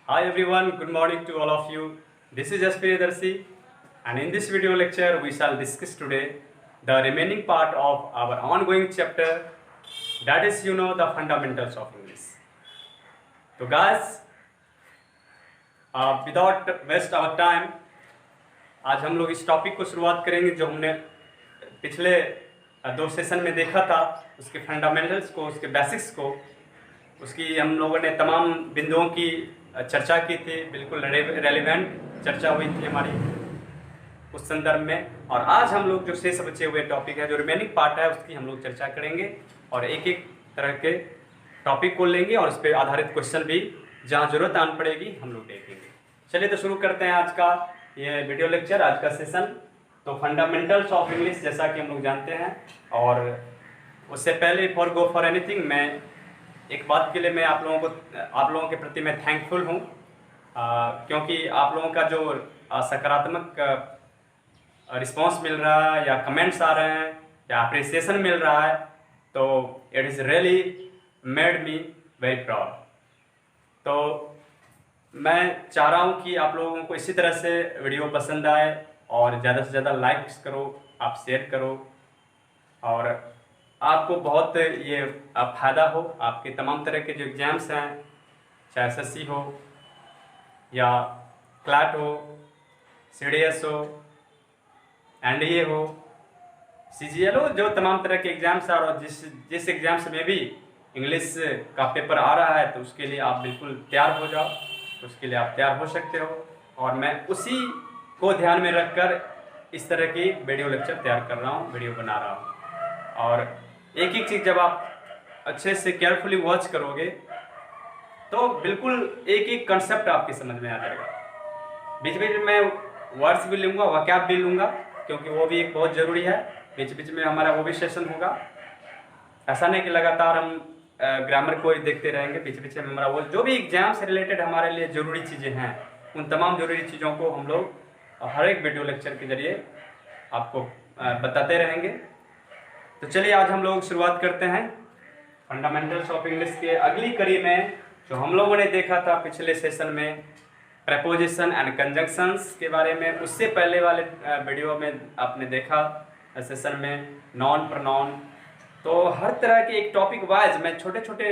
Hi everyone, good morning to all of you. This is S. Priyadarshi, and in this video lecture we shall discuss today the remaining part of our ongoing chapter, that is the fundamentals of English. So guys, without waste our time, आज हम लोग इस topic को शुरुआत करेंगे जो हमने पिछले दो सेशन में देखा था, उसके फंडामेंटल्स को, उसके बेसिक्स को, उसकी हम लोगों ने तमाम बिंदुओं की चर्चा की थी। बिल्कुल रेलिवेंट चर्चा हुई थी हमारी उस संदर्भ में। और आज हम लोग जो शेष बचे हुए टॉपिक है, जो रिमेनिंग पार्ट है, उसकी हम लोग चर्चा करेंगे और एक एक तरह के टॉपिक को लेंगे और उस पर आधारित क्वेश्चन भी जहाँ जरूरत आन पड़ेगी हम लोग देखेंगे। चलिए तो शुरू करते हैं आज का ये वीडियो लेक्चर, आज का सेशन। तो फंडामेंटल्स ऑफ इंग्लिश जैसा कि हम लोग जानते हैं, और उससे पहले फॉर गो फॉर एनीथिंग, मैं एक बात के लिए मैं आप लोगों के प्रति मैं थैंकफुल हूँ, क्योंकि आप लोगों का जो सकारात्मक रिस्पांस मिल रहा है या कमेंट्स आ रहे हैं या अप्रिसिएशन मिल रहा है, तो it is really made me very proud. तो मैं चाह रहा हूँ कि आप लोगों को इसी तरह से वीडियो पसंद आए और ज़्यादा से ज़्यादा लाइक्स करो, आप शेयर करो, और आपको बहुत ये फ़ायदा हो। आपके तमाम तरह के जो एग्ज़ाम्स हैं, चाहे SSC हो या क्लैट हो, CDS हो, NDA हो, CGL हो, जो तमाम तरह के एग्ज़ाम्स हैं, और जिस एग्ज़ाम्स में भी इंग्लिश का पेपर आ रहा है, तो उसके लिए आप बिल्कुल तैयार हो जाओ, उसके लिए आप तैयार हो सकते हो। और मैं उसी को ध्यान में रखकर इस तरह की वीडियो लेक्चर तैयार कर रहा हूँ, वीडियो बना रहा हूँ। और एक एक चीज़ जब आप अच्छे से केयरफुली वॉच करोगे तो बिल्कुल एक एक कंसेप्ट आपके समझ में आ जाएगा। बीच बीच में मैं वर्ड्स भी लूँगा, वाक्यार्थ भी लूँगा, क्योंकि वो भी एक बहुत ज़रूरी है। बीच बीच में हमारा वो भी सेशन होगा। ऐसा नहीं कि लगातार हम ग्रामर को ही देखते रहेंगे। बीच बीच में हमारा वो जो भी एग्जाम से रिलेटेड हमारे लिए ज़रूरी चीज़ें हैं, उन तमाम ज़रूरी चीज़ों को हम लोग हर एक वीडियो लेक्चर के जरिए आपको बताते रहेंगे। तो चलिए आज हम लोग शुरुआत करते हैं फंडामेंटल्स ऑफ इंग्लिश के अगली कड़ी में। जो हम लोगों ने देखा था पिछले सेशन में प्रेपोजिशन एंड कंजंक्शंस के बारे में, उससे पहले वाले वीडियो में आपने देखा सेशन में नॉन प्रोनाउन। तो हर तरह के एक टॉपिक वाइज मैं छोटे छोटे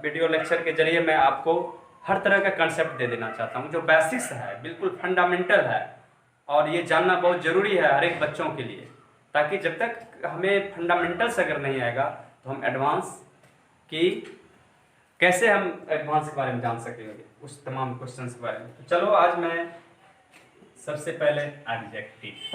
वीडियो लेक्चर के जरिए मैं आपको हर तरह का कंसेप्ट दे देना चाहता हूँ, जो बेसिक्स है, बिल्कुल फंडामेंटल है, और ये जानना बहुत ज़रूरी है हर एक बच्चों के लिए, ताकि जब तक हमें फंडामेंटल्स अगर नहीं आएगा तो हम एडवांस की कैसे हम एडवांस के बारे में जान सकेंगे, उस तमाम क्वेश्चंस के बारे में। तो चलो आज मैं सबसे पहले एडजेक्टिव्स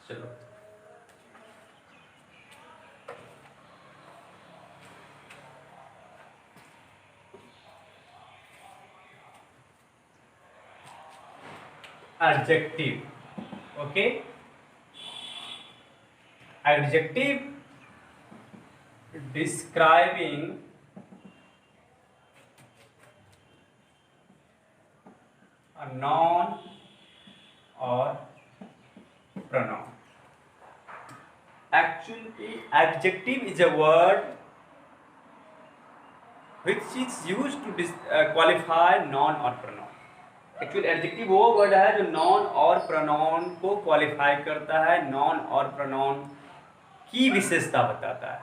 चलो adjective. Okay, adjective describing a noun or pronoun. Actually, adjective is a word which is used to qualify noun or pronoun. Actually adjective वो वर्ड है जो नॉन और प्रोनाउन को क्वालिफाई करता है, नॉन और प्रोनाउन की विशेषता बताता है।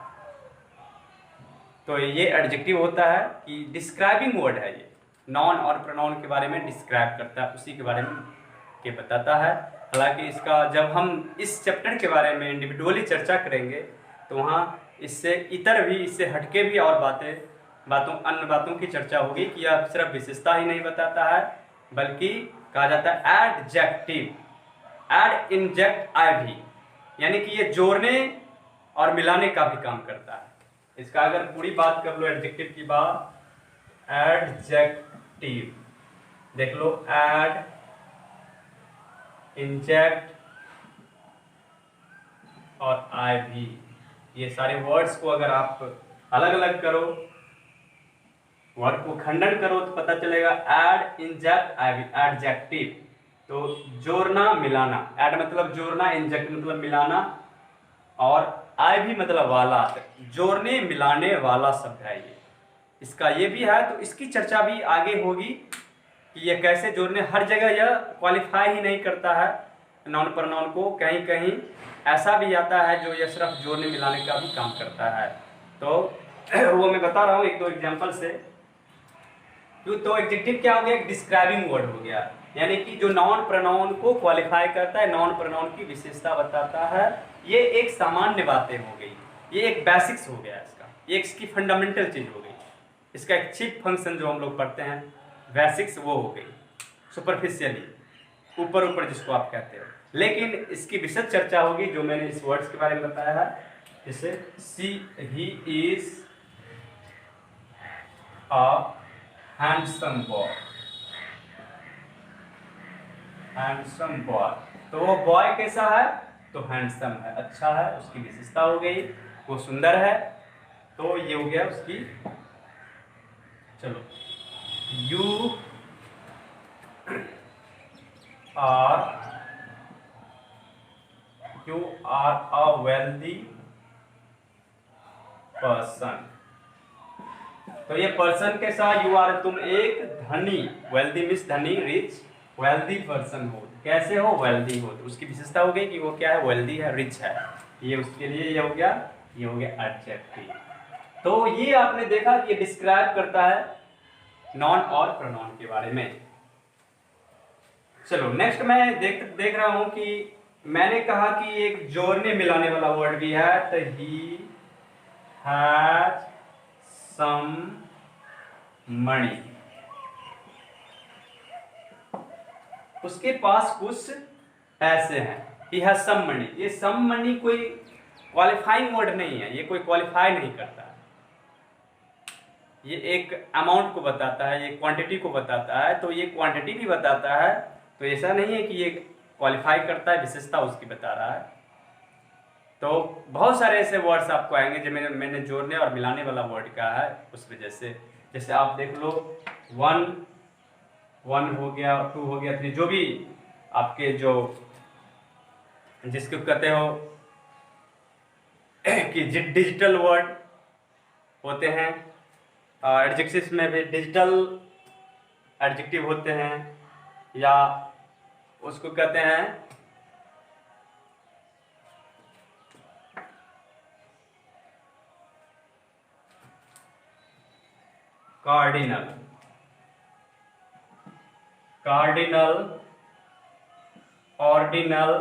तो ये एडजेक्टिव होता है कि डिस्क्राइबिंग वर्ड है, ये नॉन और प्रोनाउन के बारे में डिस्क्राइब करता है, उसी के बारे में के बताता है। हालांकि इसका जब हम इस चैप्टर के बारे में इंडिविजुअली चर्चा करेंगे तो वहाँ इससे इतर भी, इससे हटके भी और अन्य बातों की चर्चा होगी कि यह सिर्फ विशेषता ही नहीं बताता है, बल्कि कहा जाता है एडजेक्टिव, एड इंजेक्ट आई भी, यानी कि ये जोड़ने और मिलाने का भी काम करता है। इसका अगर पूरी बात कर लो एडजेक्टिव की बात, एडजेक्टिव देख लो, ऐड, इंजेक्ट और आईवी, ये सारे वर्ड्स को अगर आप अलग अलग करो, वर्ड को खंडन करो तो पता चलेगा ऐड, इंजेक्ट, आईवी, एडजेक्टिव। तो जोड़ना मिलाना, ऐड मतलब जोड़ना, इंजेक्ट मतलब मिलाना, और आईवी मतलब वाला, जोड़ने मिलाने वाला शब्द है ये। इसका ये भी है, तो इसकी चर्चा भी आगे होगी कि ये कैसे जोड़ने, हर जगह यह क्वालिफाई ही नहीं करता है नाउन प्रोनाउन को, कहीं कहीं ऐसा भी आता है जो यह सिर्फ जोड़ने मिलाने का भी काम करता है। तो वो मैं बता रहा हूँ एक दो एग्जांपल से। तो एडजेक्टिव क्या हो गया, एक डिस्क्राइबिंग वर्ड हो गया, यानी कि जो नाउन प्रोनाउन को क्वालिफाई करता है, नाउन प्रोनाउन की विशेषता बताता है। ये एक सामान्य बातें हो गई, ये एक बेसिक्स हो गया इसका, ये इसकी फंडामेंटल चीज हो गई। इसका एक चीफ फंक्शन जो हम लोग पढ़ते हैं बेसिक्स, वो हो गई सुपरफिशियली, ऊपर ऊपर जिसको आप कहते हो। लेकिन इसकी विशद चर्चा होगी जो मैंने इस वर्ड्स के बारे में बताया है, जैसे he is a handsome boy, handsome boy, तो वो बॉय कैसा है, तो हैंडसम है, अच्छा है, उसकी विशेषता हो गई, वो सुंदर है, तो ये हो गया उसकी। चलो, you are a wealthy person, तो ये पर्सन के साथ यू आर, तुम एक धनी, वेल्दी मीन्स धनी, रिच, वेल्दी पर्सन हो, कैसे हो, वेल्दी हो, तो उसकी विशेषता हो गई कि वो क्या है, वेल्दी है, रिच है, ये उसके लिए ये हो गया, ये हो गया एडजेक्टिव। तो ये आपने देखा कि ये डिस्क्राइब करता है नॉन और प्रोनाउन के बारे में। चलो नेक्स्ट मैं देख रहा हूं कि मैंने कहा कि एक जोड़ने मिलाने वाला वर्ड भी है, तो ही हैज सम मनी, उसके पास कुछ पैसे हैं, ही हैज सम मनी। ये सम मनी कोई क्वालिफाइंग वर्ड नहीं है, ये कोई क्वालिफाई नहीं करता, ये एक अमाउंट को बताता है, ये क्वांटिटी को बताता है, तो ये क्वांटिटी भी बताता है, तो ऐसा नहीं है कि ये क्वालिफाई करता है, विशेषता उसकी बता रहा है। तो बहुत सारे ऐसे वर्ड्स आपको आएंगे जो मैंने जोड़ने और मिलाने वाला वर्ड कहा है उस वजह से। जैसे आप देख लो, वन हो गया, 2 हो गया, 3, जो भी आपके जो जिसको कहते हो कि डिजिटल वर्ड होते हैं, एडजेक्टिव्स में भी डिजिटल एडजेक्टिव होते हैं, या उसको कहते हैं कार्डिनल, ऑर्डिनल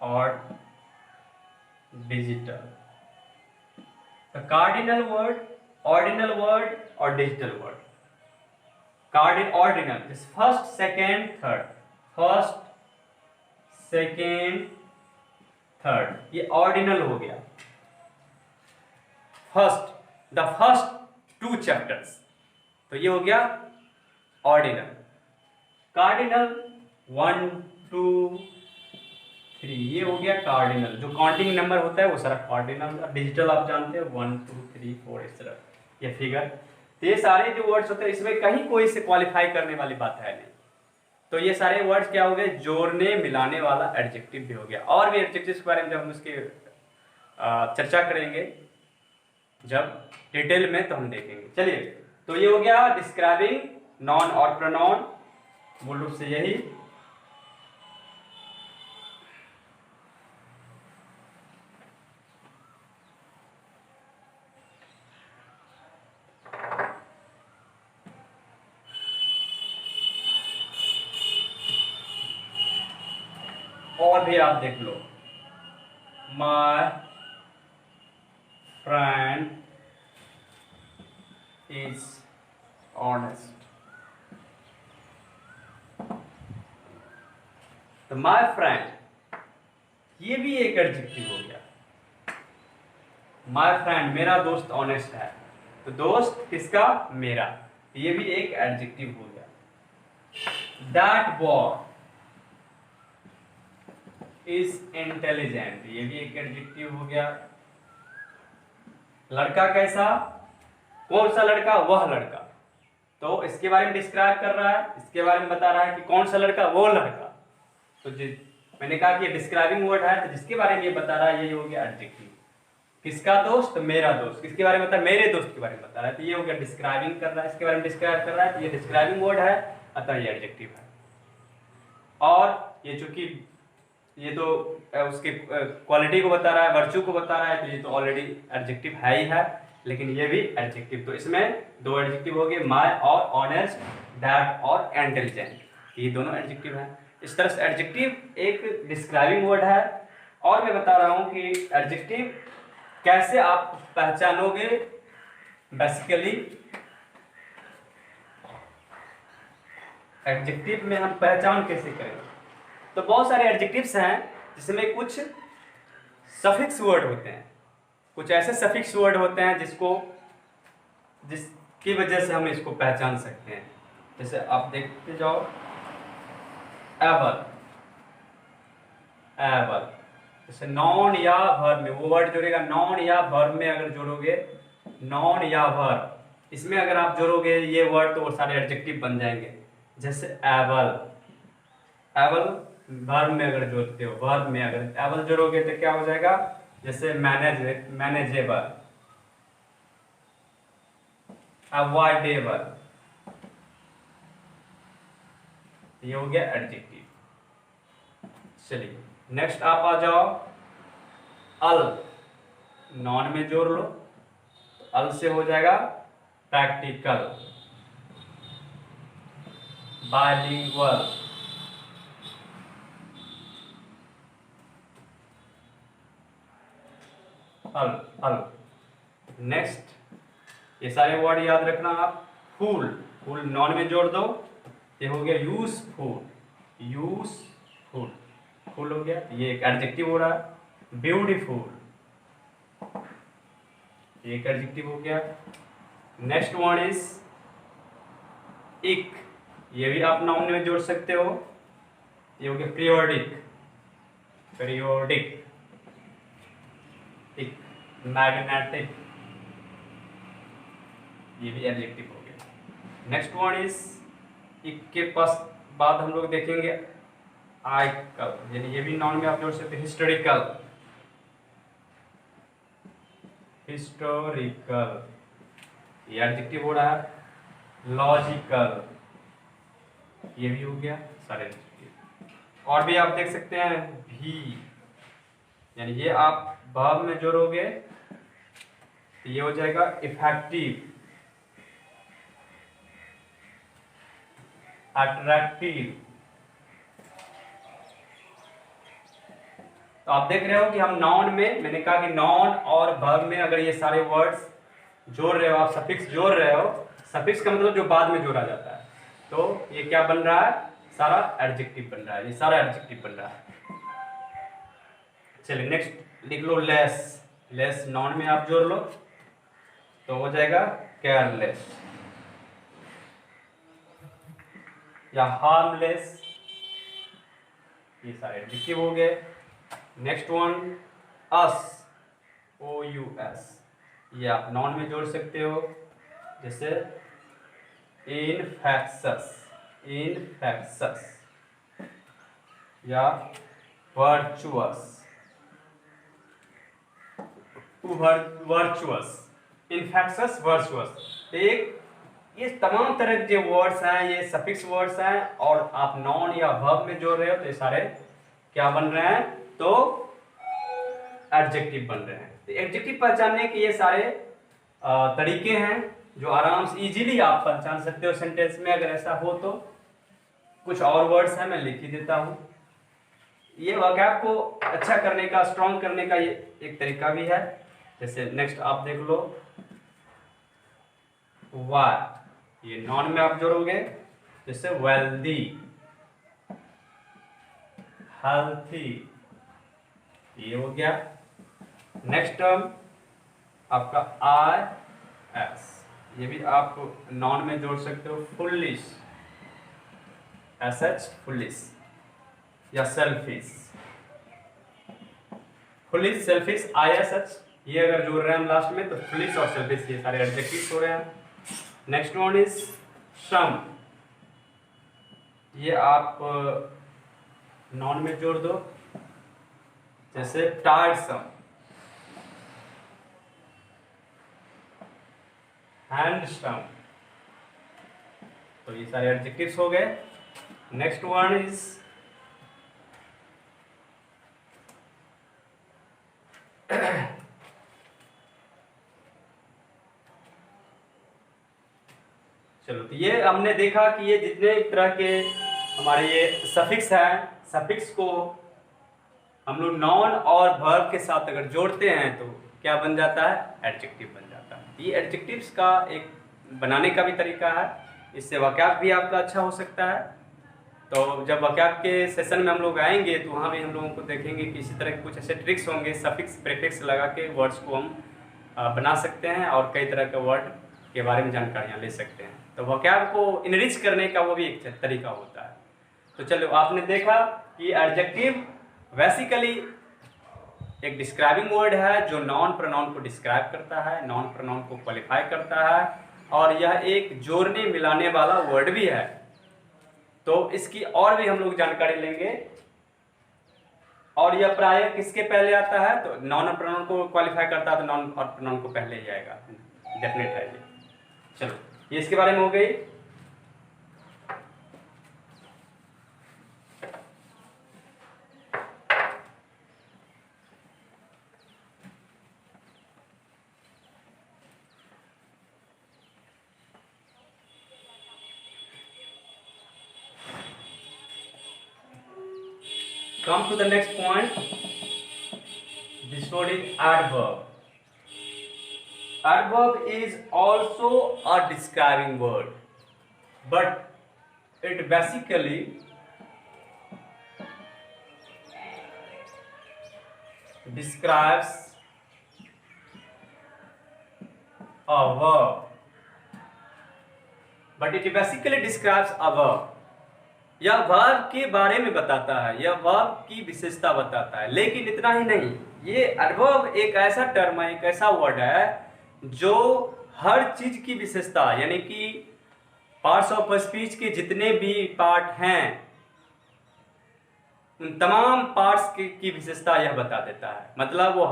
और डिजिटल। तो कार्डिनल वर्ड, ऑर्डिनल वर्ड और digital word. Ordinal first second third, first second third, ये ऑर्डिनल हो गया। द फर्स्ट 2 चैप्टर्स, तो ये हो गया ऑर्डिनल। कार्डिनल 1 2 3, ये हो गया कार्डिनल, जो काउंटिंग नंबर होता है वो सारा कार्डिनल। डिजिटल आप जानते हो 1 2 3 4 इस तरह ये फिगर। तो ये सारे जो वर्ड्स होते हैं इसमें कहीं कोई से क्वालिफाई करने वाली बात है नहीं, तो ये सारे वर्ड्स क्या हो गए, जोड़ने मिलाने वाला एडजेक्टिव भी हो गया। और भी एडजेक्टिव्स के बारे में जब हम उसकी चर्चा करेंगे जब डिटेल में, तो हम देखेंगे। चलिए, तो ये हो गया डिस्क्राइबिंग नॉन और प्रोनाउन, मूल रूप से यही। और भी आप देख लो, माय फ्रेंड इज ऑनेस्ट, तो माय फ्रेंड ये भी एक एडजेक्टिव हो गया। माय फ्रेंड मेरा दोस्त ऑनेस्ट है, तो दोस्त किसका, मेरा, ये भी एक एडजेक्टिव हो गया। दैट बॉय इज इंटेलिजेंट, ये भी एक एडजेक्टिव हो गया। लड़का कैसा, कौन सा लड़का, वह लड़का, तो इसके बारे में डिस्क्राइब कर रहा है, इसके बारे में बता रहा है कि कौन सा लड़का, वो लड़का। तो मैंने कहा कि ये डिस्क्राइबिंग वर्ड है, तो जिसके बारे में ये बता रहा है ये हो गया एडजेक्टिव। किसका दोस्त, तो मेरा दोस्त, किसके बारे में बता, मेरे दोस्त के बारे में बता रहा है, तो ये हो गया डिस्क्राइबिंग कर रहा है, इसके बारे में डिस्क्राइब कर रहा है, तो ये डिस्क्राइबिंग वर्ड है, अतः ये एडजेक्टिव है। और ये चूंकि ये तो उसकी क्वालिटी को बता रहा है, वर्च्यू को बता रहा है, तो ये तो ऑलरेडी एडजेक्टिव है ही है, लेकिन ये भी एडजेक्टिव। तो इसमें दो एडजेक्टिव हो गए, माय और ऑनेस्ट, दैट और इंटेलिजेंट, ये दोनों एडजेक्टिव हैं। इस तरह से एडजेक्टिव एक डिस्क्राइबिंग वर्ड है। और मैं बता रहा हूं कि एडजेक्टिव कैसे आप पहचानोगे। बेसिकली एडजेक्टिव में हम पहचान कैसे करें, तो बहुत सारे एडजेक्टिव्स हैं जिसमें कुछ सफिक्स वर्ड होते हैं, कुछ ऐसे सफिक्स वर्ड होते हैं जिसकी वजह से हम इसको पहचान सकते हैं। जैसे आप देखते जाओ, एबल, एबल, जैसे नॉन या वर्ब में वो वर्ड जोड़ेगा, नॉन या वर्ब में अगर जोड़ोगे, नॉन या वर्ब, इसमें अगर आप जोड़ोगे ये वर्ड तो वो सारे एडजेक्टिव बन जाएंगे। जैसे एबल, एबल वर्ब में अगर जोड़ते हो, वर्ब में अगर एबल जोड़ोगे तो क्या हो जाएगा, जैसे मैनेजेबल, अवॉइडेबल, ये हो गया एडजेक्टिव। चलिए नेक्स्ट आप आ जाओ, अल, नॉन में जोड़ लो, तो अल से हो जाएगा प्रैक्टिकल, बाइलिंगुअल, अल, अल। नेक्स्ट ये सारे वर्ड याद रखना आप। फूल, फूल नॉन में जोड़ दो, ये हो गया यूजफुल, यूजफुल, फुल हो गया, ये एक एडजेक्टिव हो रहा है। ब्यूटीफुल, ये एक एडजेक्टिव हो गया। नेक्स्ट वन इज इक, ये भी आप नाउन में जोड़ सकते हो, ये हो गया पीरियोडिक, पीरियोडिक, इक, मैग्नेटिक, ये भी एडजेक्टिव हो गया। नेक्स्ट वन इज इक के पास बाद हम लोग देखेंगे आइकल, यानी ये भी नॉन में आप जोड़ सकते हैं। हिस्टोरिकल, हिस्टोरिकल, ये एडजेक्टिव हो रहा है। लॉजिकल, ये भी हो गया, सारे एडजेक्टिव। और भी आप देख सकते हैं भी, यानी ये आप वर्ब में जोड़ोगे तो ये हो जाएगा इफेक्टिव, अट्रैक्टिव। तो आप देख रहे हो कि हम नाउन में, मैंने कहा कि नाउन और वर्ब में अगर ये सारे वर्ड्स जोड़ रहे हो, आप सफिक्स जोड़ रहे हो, सफिक्स का मतलब जो बाद में जोड़ा जाता है, तो ये क्या बन रहा है, सारा एडजेक्टिव बन रहा है, ये सारा एडजेक्टिव बन रहा है। चलिए नेक्स्ट लिख लो लेस, लेस नाउन में आप जोड़ लो तो हो जाएगा केयरलेस या हार्मलेस, ये सारे एडजेक्टिव हो गए। नेक्स्ट वन अस, ओ यू एस, ये आप नॉन में जोड़ सकते हो, जैसे इनफेक्शस, इनफेक्शस, या वर्चुअस, वर्चुअस, इनफेक्शस, वर्चुअस। एक ये तमाम तरह के जो वर्ड्स हैं ये सफिक्स वर्ड्स हैं, और आप नॉन या वर्ब में जोड़ रहे हो तो ये सारे क्या बन रहे हैं, तो एडजेक्टिव बन रहे हैं। तो एडजेक्टिव पहचानने के ये सारे तरीके हैं जो आराम से इजीली आप पहचान सकते हो सेंटेंस में। अगर ऐसा हो तो कुछ और वर्ड्स हैं, मैं लिख ही देता हूं। ये वोकैब को अच्छा करने का, स्ट्रॉन्ग करने का ये एक तरीका भी है। जैसे नेक्स्ट आप देख लो, वाई, ये नॉन में आप जोड़ोगे, जैसे वेल्दी, हेल्थी, ये हो गया। नेक्स्ट टर्म आपका आई एस, ये भी आप नॉन में जोड़ सकते हो। फुलिश, एज सच फुलिश या सेल्फिश। फुलिश, सेल्फिश, आया सच, ये अगर जोड़ रहे हैं हम लास्ट में तो फुलिश और सेल्फिश ये सारे एडजेक्टिव्स हो रहे हैं। नेक्स्ट वन इज सम, ये आप नॉन में जोड़ दो, जैसे टायरसम, हैंडसम, तो ये सारे एडजेक्टिव्स हो गए। नेक्स्ट वन इज चलो, तो ये हमने देखा कि ये जितने तरह के हमारे ये सफिक्स हैं, सफिक्स को हम लोग नॉन और वर्ब के साथ अगर जोड़ते हैं तो क्या बन जाता है, एडजेक्टिव बन जाता है। ये एडजेक्टिव्स का एक बनाने का भी तरीका है, इससे वाक्यार्थ भी आपका अच्छा हो सकता है। तो जब वाक्यार्थ के सेशन में हम लोग आएंगे तो वहाँ भी हम लोगों को देखेंगे कि इसी तरह के कुछ ऐसे ट्रिक्स होंगे, सफिक्स प्रीफिक्स लगा के वर्ड्स को हम बना सकते हैं और कई तरह के वर्ड के बारे में जानकारियाँ ले सकते हैं। तो वाक्यार्थ को इनरिच करने का वो भी एक तरीका होता है। तो चलो, आपने देखा कि एडजेक्टिव बेसिकली एक डिस्क्राइबिंग वर्ड है जो नॉन प्रोनाउन को डिस्क्राइब करता है, नॉन प्रोनाउन को क्वालिफाई करता है, और यह एक जोड़ने मिलाने वाला वर्ड भी है। तो इसकी और भी हम लोग जानकारी लेंगे। और यह प्राय किसके पहले आता है, तो नॉन और प्रोनाउन को क्वालिफाई करता है, तो नॉन और प्रोनाउन को पहले ही आएगा, डेफिनेट है ये। चलो, ये इसके बारे में हो गई। Come to the next point. This word is adverb. Adverb is also a describing word, but it basically describes a verb. But it basically describes a verb. यह वर्ब के बारे में बताता है, यह वर्ब की विशेषता बताता है। लेकिन इतना ही नहीं, ये एडवर्ब एक ऐसा टर्म है, एक ऐसा वर्ड है जो हर चीज की विशेषता, यानी कि पार्ट्स ऑफ स्पीच के जितने भी पार्ट हैं उन तमाम पार्ट्स की विशेषता यह बता देता है। मतलब वो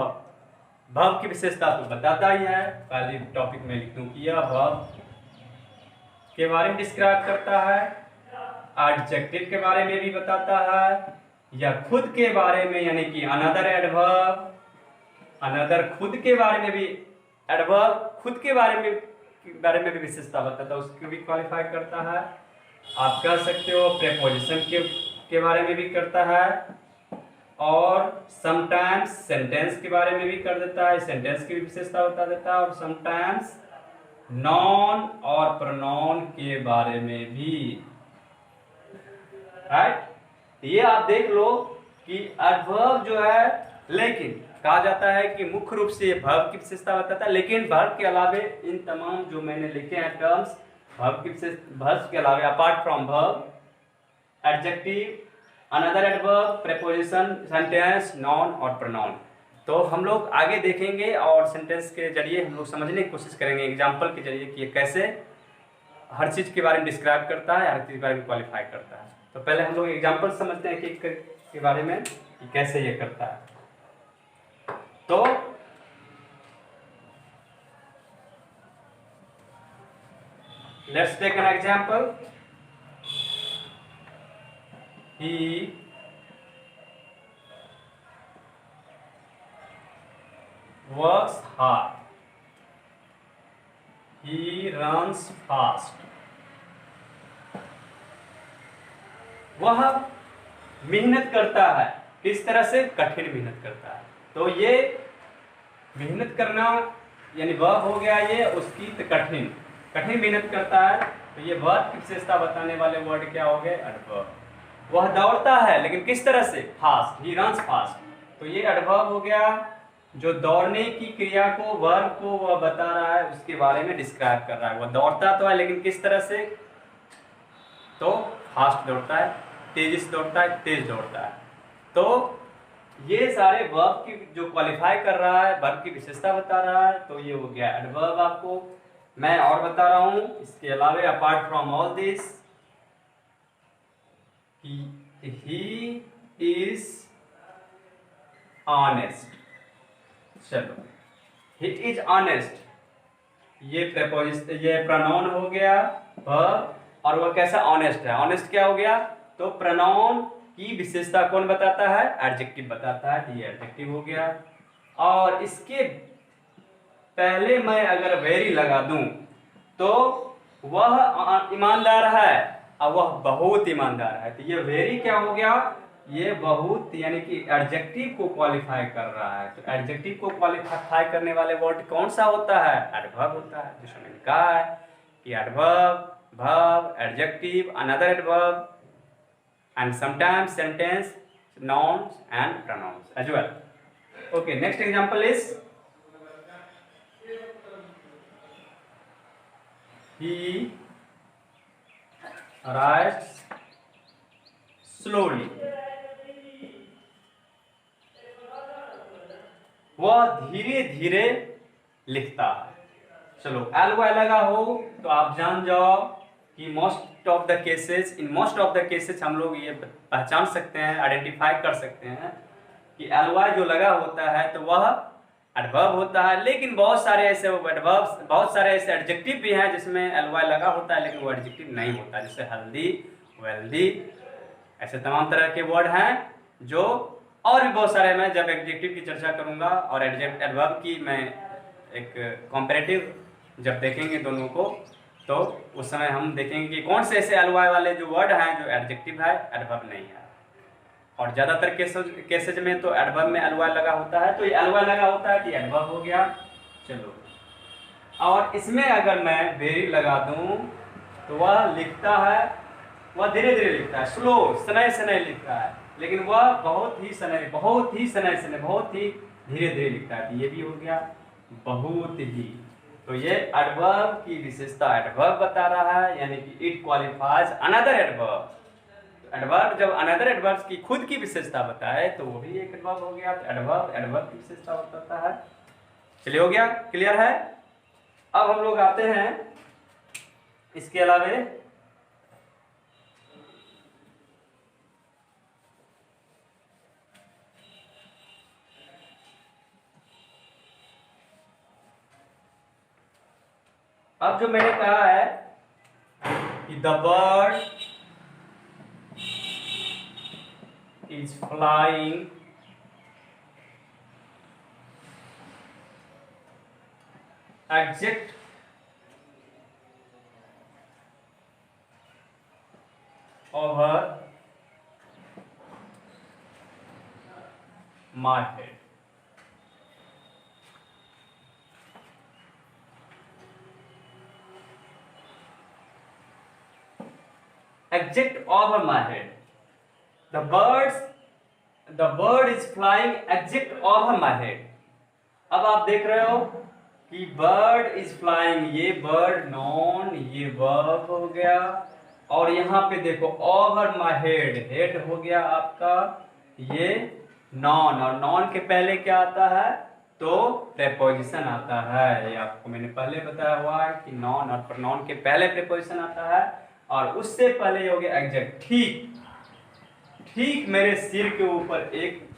वर्ब की विशेषता तो बताता ही है। पहले टॉपिक में लिख दूं कि यह वर्ब के बारे में डिस्क्राइब करता है, एडजेक्टिव के बारे में भी बताता है, या खुद के बारे में, यानी कि अनदर एडवर्ब, अनदर खुद के बारे में भी, एडवर्ब खुद के बारे में भी विशेषता बताता है, उसको भी क्वालिफाई करता है। आप कह सकते हो प्रेपोजिशन के बारे में भी करता है, और समटाइम्स सेंटेंस के बारे में भी कर देता है, सेंटेंस की भी विशेषता बता देता है, और समटाइम्स नॉन और प्रोनाउन के बारे में भी। राइट, ये आप देख लो कि एडवर्ब जो है, लेकिन कहा जाता है कि मुख्य रूप से ये वर्ब की विशेषता बताता है, लेकिन वर्ब के अलावे इन तमाम जो मैंने लिखे हैं टर्म्स, वर्ब के अलावे apart from verb, adjective, another adverb, preposition, sentence, non और प्रोनाउन, तो हम लोग आगे देखेंगे और सेंटेंस के जरिए हम लोग समझने की कोशिश करेंगे एग्जाम्पल के जरिए कि ये कैसे हर चीज के बारे में डिस्क्राइब करता है, हर चीज के बारे में क्वालिफाई करता है। तो पहले हम लोग एग्जाम्पल समझते हैं कि के बारे में कि कैसे ये करता है। तो let's take an example. He works hard. He runs fast. वह मेहनत करता है। किस तरह से? कठिन मेहनत करता है। तो ये मेहनत करना यानी वर्ब हो गया ये उसकी, तो कठिन मेहनत करता है, तो ये वर्ब की विशेषता बताने वाले वर्ड क्या हो गए? एडवर्ब। वह दौड़ता है, लेकिन किस तरह से? फास्ट। He runs fast. तो ये एडवर्ब हो गया जो दौड़ने की क्रिया को, वर्ब को वह बता रहा है, उसके बारे में डिस्क्राइब कर रहा है। वह दौड़ता तो है, लेकिन किस तरह से? तो फास्ट दौड़ता है, तेजी से दौड़ता है, तेज दौड़ता है। तो ये सारे वर्ब की जो क्वालिफाई कर रहा है, वर्ब की विशेषता बता रहा है, तो ये हो गया एडवर्ब। आपको मैं और बता रहा हूं इसके अलावे, apart from all this, he is honest. चलो, ही इज ऑनेस्ट, ये प्रेपोजिशन, ये प्रोनाउन हो गया वर्ब, और वह कैसा ऑनेस्ट है। ऑनेस्ट क्या हो गया, तो प्रोनाउन की विशेषता कौन बताता है, एडजेक्टिव बताता है, ये एडजेक्टिव हो गया। और इसके पहले मैं अगर वेरी लगा दूं तो वह ईमानदार है और वह बहुत ईमानदार है, तो ये वेरी क्या हो गया, ये बहुत यानी कि एडजेक्टिव को क्वालिफाई कर रहा है। तो एडजेक्टिव को क्वालिफाई करने वाले वर्ड कौन सा होता है, एडवर्ब होता है। जिसमें मैंने कहा है कि adverb, verb, adjective, another adverb, and sometimes sentence, nouns and pronouns as well. Okay, next example is he writes slowly, वह धीरे धीरे लिखता है। चलो, एल वाई लगा हो तो आप जान जाओ कि most of the cases, in most of the cases हम लोग ये पहचान सकते हैं, आइडेंटिफाई कर सकते हैं कि एल वाई जो लगा होता है तो वह एडवर्ब होता है। लेकिन बहुत सारे ऐसे एडवर्ब्स, बहुत सारे ऐसे एडजेक्टिव भी हैं जिसमें एल वाई लगा होता है लेकिन वो एडजेक्टिव नहीं होता, जैसे हेल्दी, वेल्दी, ऐसे तमाम तरह के वर्ड हैं जो, और भी बहुत सारे। मैं जब एडजेक्टिव की चर्चा करूंगा और एडवर्ब की मैं एक कंपैरेटिव जब देखेंगे दोनों को, तो उस समय हम देखेंगे कि कौन से ऐसे एलवाई वाले जो वर्ड हैं जो एडजेक्टिव है, एडवर्ब नहीं है। और ज़्यादातर केसेज में तो एडवर्ब में एलवाई लगा होता है, तो ये एलवाई लगा होता है कि एडवर्ब हो गया। चलो, और इसमें अगर मैं वेरी लगा दूं तो वह लिखता है, वह धीरे धीरे लिखता है, स्लो, सनय सनय लिखता है, लेकिन वह बहुत ही सनय, बहुत ही सनय सनय, बहुत ही धीरे धीरे लिखता है। ये भी हो गया बहुत ही। तो ये एडवर्ब की विशेषता एडवर्ब बता रहा है, यानी कि it qualifies another adverb. Adverb जब अनदर एडवर्ब की खुद की विशेषता बताए तो वो भी एक एडवर्ब हो गया। तो एडवर्ब एडवर्ब की विशेषता बताता है। चलिए, हो गया, क्लियर है। अब हम लोग आते हैं इसके अलावे अब जो मैंने कहा है कि the bird is flying exact over my head. Exact over my head. The bird is flying exact over my head. अब आप देख रहे हो कि bird is flying, ये bird noun, ये verb हो गया, और यहाँ पे देखो over my head, head हो गया आपका ये noun, और noun के पहले क्या आता है, तो preposition आता है। ये आपको मैंने पहले बताया हुआ है कि noun और pronoun के पहले preposition आता है, और उससे पहले हो गया एग्जैक्ट। ठीक ठीक मेरे सिर के ऊपर एक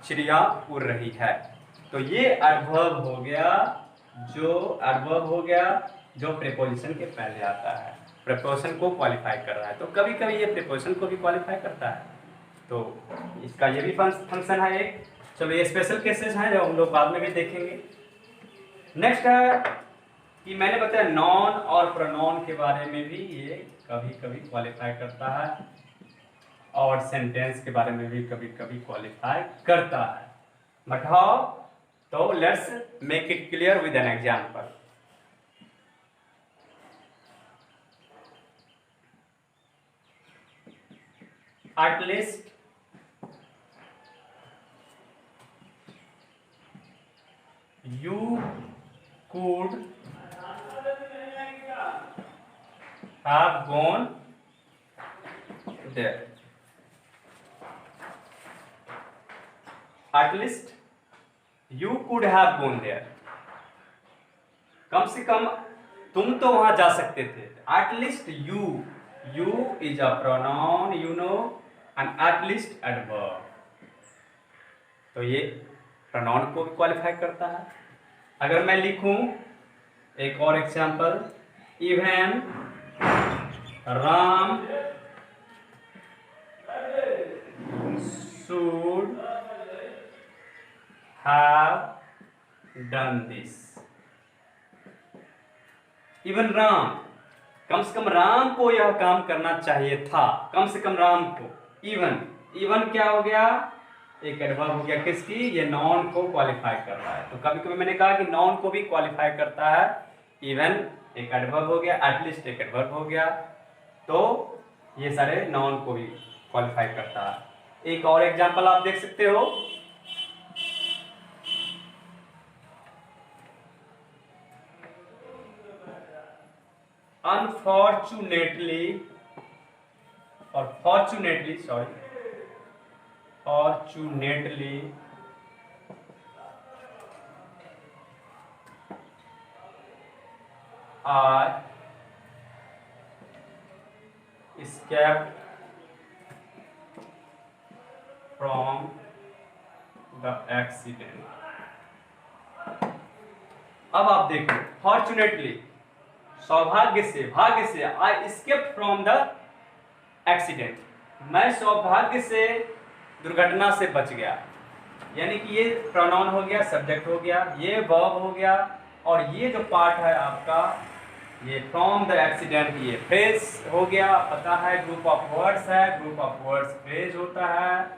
चिड़िया उड़ रही है, तो ये एडवर्ब हो गया, जो एडवर्ब हो गया जो प्रीपोजिशन के पहले आता है, प्रीपोजिशन को क्वालिफाई कर रहा है। तो कभी कभी ये प्रीपोजिशन को भी क्वालिफाई करता है, तो इसका ये भी फंक्शन है एक। चलो, ये स्पेशल केसेस हैं जो हम लोग बाद में भी देखेंगे। नेक्स्ट है कि मैंने बताया नॉन और प्रोनाउन के बारे में भी ये कभी कभी क्वालिफाई करता है, और सेंटेंस के बारे में भी कभी कभी क्वालिफाई करता है। बट हाउ, तो let's make it clear with an example. At least you could have gone there. At least you could have gone there. कम से कम तुम तो वहां जा सकते थे. At least you is a pronoun, you know, and at least adverb. तो ये pronoun को भी क्वालिफाई करता है. अगर मैं लिखूं एक और example, even Ram should have done this. Even Ram, कम से कम राम को यह काम करना चाहिए था. कम से कम राम को. इवन क्या हो गया? एक एडवर्ब हो गया. किसकी? ये नॉन को क्वालिफाई कर रहा है. तो कभी कभी मैंने कहा कि नॉन को भी क्वालिफाई करता है. इवन एक एडवर्ब हो गया, एटलीस्ट एक एडवर्ब हो गया. तो ये सारे नॉन को भी क्वालिफाई करता है. एक और एग्जांपल आप देख सकते हो. Unfortunately or fortunately, I escaped from the accident. अब आप देखो, फॉर्चुनेटली, सौभाग्य से, भाग्य से, आई एस्केप्ड फ्रॉम द एक्सीडेंट, मैं सौभाग्य से दुर्घटना से बच गया. यानी कि ये प्रोनाउन हो गया, सब्जेक्ट हो गया, ये वर्ब हो गया, और ये जो पार्ट है आपका, ये फ्रॉम द एक्सीडेंट, ये फ्रेज हो गया. पता है ग्रुप ऑफ वर्ड्स है, ग्रुप ऑफ वर्ड्स फ्रेज होता है.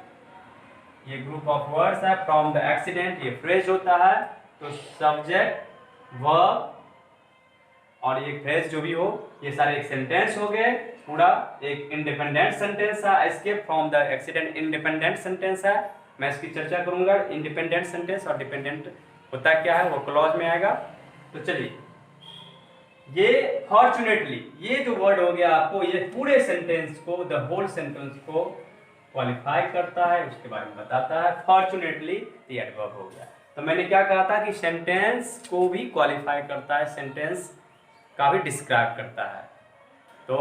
ये ग्रुप ऑफ वर्ड्स है, फ्रॉम द एक्सीडेंट, ये फ्रेज होता है. तो सब्जेक्ट, वर्ब और ये फ्रेज जो भी हो, ये सारे एक सेंटेंस हो गए. पूरा एक इंडिपेंडेंट सेंटेंस है. Escape from the accident independent sentence है. मैं इसकी चर्चा करूंगा. इंडिपेंडेंट सेंटेंस और डिपेंडेंट होता क्या है वो क्लॉज में आएगा. तो चलिए, ये फॉर्चुनेटली, ये जो वर्ड हो गया आपको, ये पूरे सेंटेंस को, द होल सेंटेंस को क्वालिफाई करता है, उसके बारे में बताता है. फॉर्चुनेटली ये एडवर्ब हो गया. तो मैंने क्या कहा था कि सेंटेंस को भी क्वालिफाई करता है, सेंटेंस का भी डिस्क्राइब करता है. तो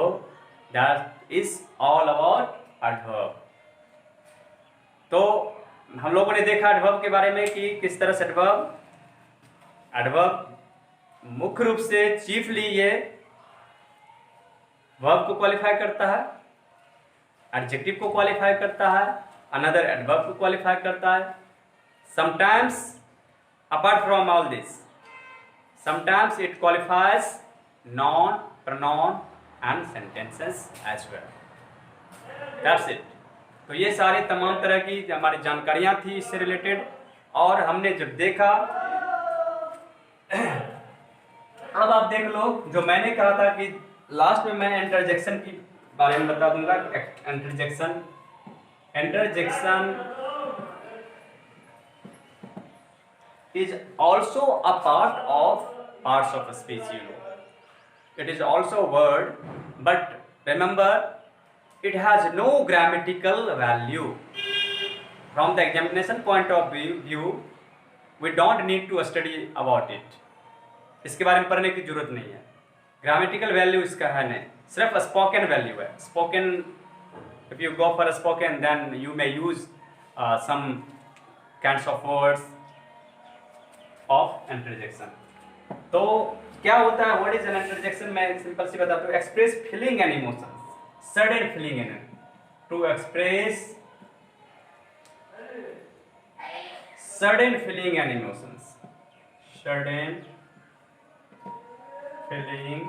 that is all about adverb. तो हम लोगों ने देखा एडवर्ब के बारे में कि किस तरह से एडवर्ब मुख्य रूप से चीफली ये वर्ब को क्वालिफाई करता है, एडजेक्टिव को क्वालिफाई करता है, अनदर एडवर्ब को क्वालिफाई करता है. Sometimes apart from all this, sometimes it qualifies noun, pronoun and sentences as well. That's it. तो ये सारी तमाम तरह की हमारी जानकारियां थी इससे रिलेटेड. और हमने जब देखा, अब आप देख लो, जो मैंने कहा था कि लास्ट में मैं इंटरजेक्शन की बारे में बता दूंगा. Interjection is also a parts of speech. You know, it is also a word, but remember it has no grammatical value. From the examination point of view, we don't need to study about it. इसके बारे में पढ़ने की जरूरत नहीं है. Grammatical value इसका है नहीं, सिर्फ स्पोकन वैल्यू है. Spoken, if you go for a spoken, then you may use some kinds of words of interjection. तो क्या होता है, व्हाट इज एन इंटरजेक्शन? मैं सिंपल सी बताता हूँ. Express feeling and emotions, sudden feeling and, to express sudden feeling and emotions, sudden feeling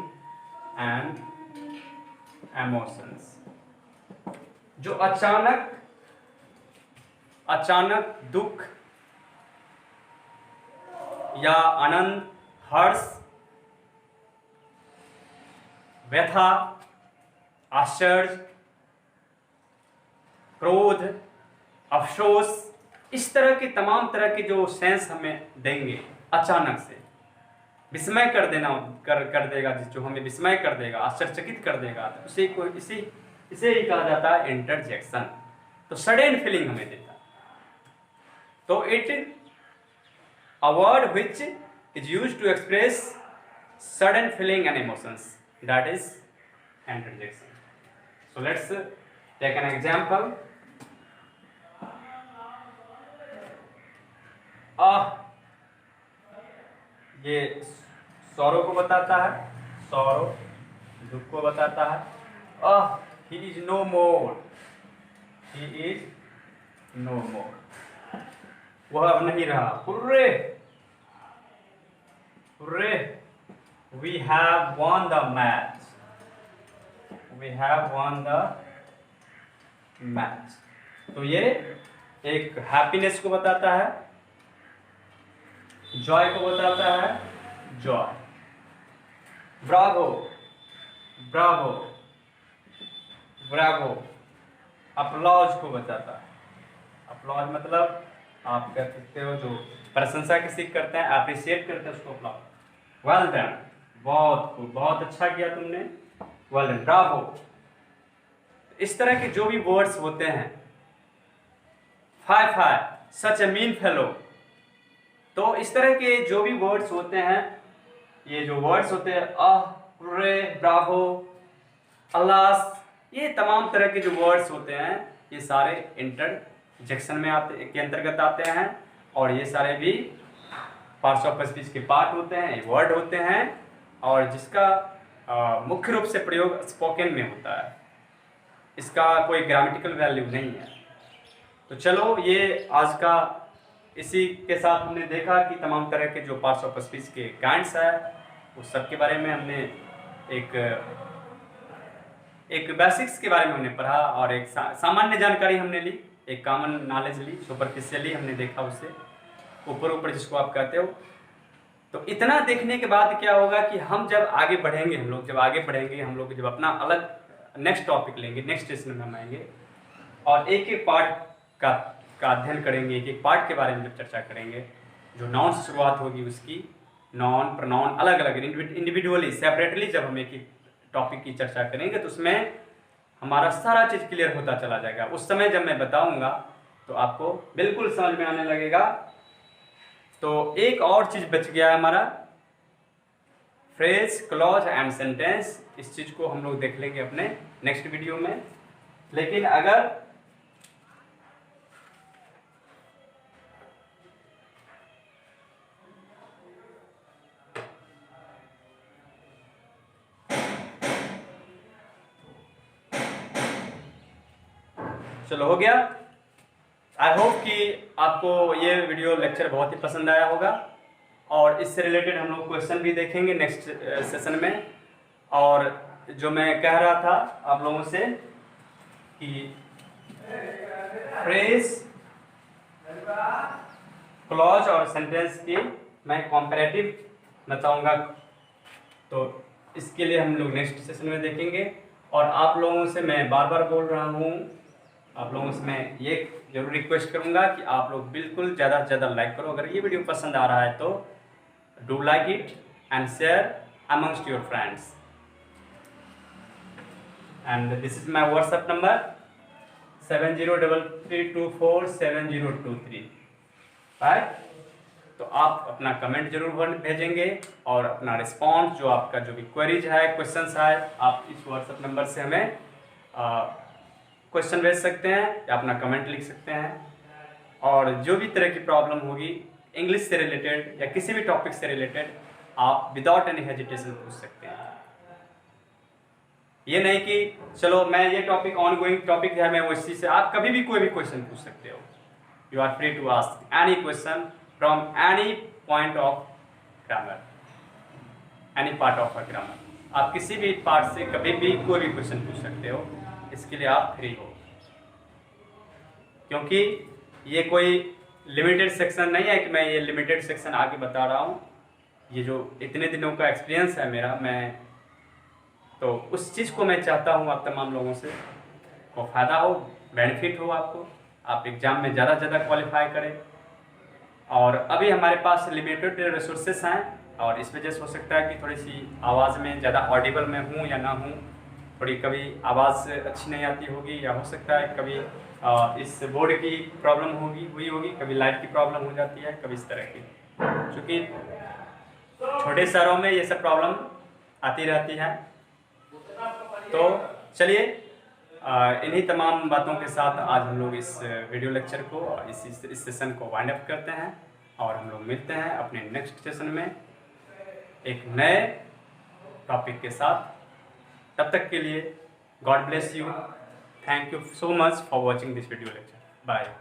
and emotions, जो अचानक दुख या आनंद, हर्ष, व्यथा, आश्चर्य, क्रोध, अफसोस, इस तरह की तमाम तरह के जो सेंस हमें देंगे, अचानक से विस्मय कर देगा, जो हमें विस्मय कर देगा, आश्चर्यचकित कर देगा. तो इसी इसे ही कहा जाता है इंटरजेक्शन। तो सडन फीलिंग हमें देता है। तो it a word which is used to express sudden feeling and emotions, that is interjection. So let's take an example. ये सौरव को बताता है, सौरव दुख को बताता है। He is no more, he is no more, वह अब नहीं रहा। Hurray hurray, we have won the match, we have won the match. तो ये एक हैप्पीनेस को बताता है, जॉय को बताता है, Joy. Bravo Bravo Bravo, applause को बताता है। अपलॉज मतलब आप कह सकते हो जो प्रशंसा किसी करते हैं, अप्रिशिएट करते हैं, उसको अपलॉज। वेल डन, बहुत खूब, बहुत अच्छा किया तुमने, वेल डन, ब्रावो। इस तरह के जो भी वर्ड्स होते हैं, फाय फाय, सच अ मीन फेलो, तो इस तरह के जो भी वर्ड्स होते हैं, ये जो वर्ड्स होते हैं, हुर्रे, ब्रावो, अल्लास, ये तमाम तरह के जो वर्ड्स होते हैं, ये सारे इंटरजेक्शन में आते के अंतर्गत आते हैं। और ये सारे भी पार्ट्स ऑफ स्पीच के पार्ट होते हैं, ये वर्ड होते हैं, और जिसका मुख्य रूप से प्रयोग स्पोकन में होता है। इसका कोई ग्रामेटिकल वैल्यू नहीं है। तो चलो, ये आज का इसी के साथ हमने देखा कि तमाम तरह के जो पार्ट्स ऑफ स्पीच के काइंड्स है, उस सब के बारे में हमने एक बेसिक्स के बारे में हमने पढ़ा, और एक सामान्य जानकारी हमने ली, एक कॉमन नॉलेज ली, सुपरफिशियली हमने देखा उसे, ऊपर ऊपर जिसको आप कहते हो। तो इतना देखने के बाद क्या होगा कि हम जब आगे बढ़ेंगे, हम लोग जब अपना अलग नेक्स्ट टॉपिक लेंगे, नेक्स्ट सेशन में हम आएंगे और एक एक पार्ट का अध्ययन करेंगे, एक एक पार्ट के बारे में जब चर्चा करेंगे, जो नाउन से शुरुआत होगी उसकी, नॉन प्रोनाउन अलग अलग इंडिविजुअली सेपरेटली जब हम एक टॉपिक की चर्चा करेंगे, तो उसमें हमारा सारा चीज़ क्लियर होता चला जाएगा। उस समय जब मैं बताऊंगा तो आपको बिल्कुल समझ में आने लगेगा। तो एक और चीज़ बच गया है हमारा, फ्रेज, क्लॉज एंड सेंटेंस। इस चीज़ को हम लोग देख लेंगे अपने नेक्स्ट वीडियो में। लेकिन अगर चलो, हो गया। आई होप कि आपको ये वीडियो लेक्चर बहुत ही पसंद आया होगा, और इससे रिलेटेड हम लोग क्वेश्चन भी देखेंगे नेक्स्ट सेशन में। और जो मैं कह रहा था आप लोगों से कि फ्रेज, क्लॉज और सेंटेंस की मैं कंपैरेटिव बताऊंगा, तो इसके लिए हम लोग नेक्स्ट सेशन में देखेंगे। और आप लोगों से मैं बार बार बोल रहा हूँ, आप लोगों से मैं ये जरूर रिक्वेस्ट करूंगा कि आप लोग बिल्कुल ज़्यादा से ज़्यादा लाइक करो। अगर ये वीडियो पसंद आ रहा है तो do like it and share amongst your friends. And this is my WhatsApp number 7033247023, right. तो आप अपना कमेंट जरूर भेजेंगे, और अपना रिस्पॉन्स, जो आपका जो भी क्वेरीज है, क्वेश्चंस है, आप इस व्हाट्सएप नंबर से हमें क्वेश्चन भेज सकते हैं या अपना कमेंट लिख सकते हैं। और जो भी तरह की प्रॉब्लम होगी इंग्लिश से रिलेटेड या किसी भी टॉपिक से रिलेटेड, आप विदाउट एनी हेजिटेशन पूछ सकते हैं। ये नहीं कि चलो मैं ये टॉपिक ऑन गोइंग टॉपिक है, मैं उसी से, आप कभी भी कोई भी क्वेश्चन पूछ सकते हो। You are free to ask any question from any point of grammar, any part of a grammar. आप किसी भी पार्ट से कभी भी कोई भी क्वेश्चन पूछ सकते हो, इसके लिए आप फ्री हो। क्योंकि ये कोई लिमिटेड सेक्शन नहीं है कि मैं ये लिमिटेड सेक्शन आगे बता रहा हूँ। ये जो इतने दिनों का एक्सपीरियंस है मेरा, मैं तो उस चीज़ को मैं चाहता हूँ आप तमाम लोगों से को फ़ायदा हो, बेनिफिट हो आपको, आप एग्ज़ाम में ज़्यादा से ज़्यादा क्वालिफाई करें। और अभी हमारे पास लिमिटेड रिसोर्सेस हैं, और इस वजह से हो सकता है कि थोड़ी सी आवाज़ में ज़्यादा ऑडिबल मैं हूँ या ना हूँ, थोड़ी कभी आवाज़ अच्छी नहीं आती होगी, या हो सकता है कभी इस बोर्ड की प्रॉब्लम हुई होगी, कभी लाइट की प्रॉब्लम हो जाती है, कभी इस तरह की। क्योंकि छोटे शहरों में ये सब प्रॉब्लम आती रहती है। तो चलिए इन्हीं तमाम बातों के साथ आज हम लोग इस वीडियो लेक्चर को, इस सेशन को वाइंड अप करते हैं, और हम लोग मिलते हैं अपने नेक्स्ट सेशन में एक नए टॉपिक के साथ। तब तक के लिए God bless you, thank you so much for watching this video lecture, bye.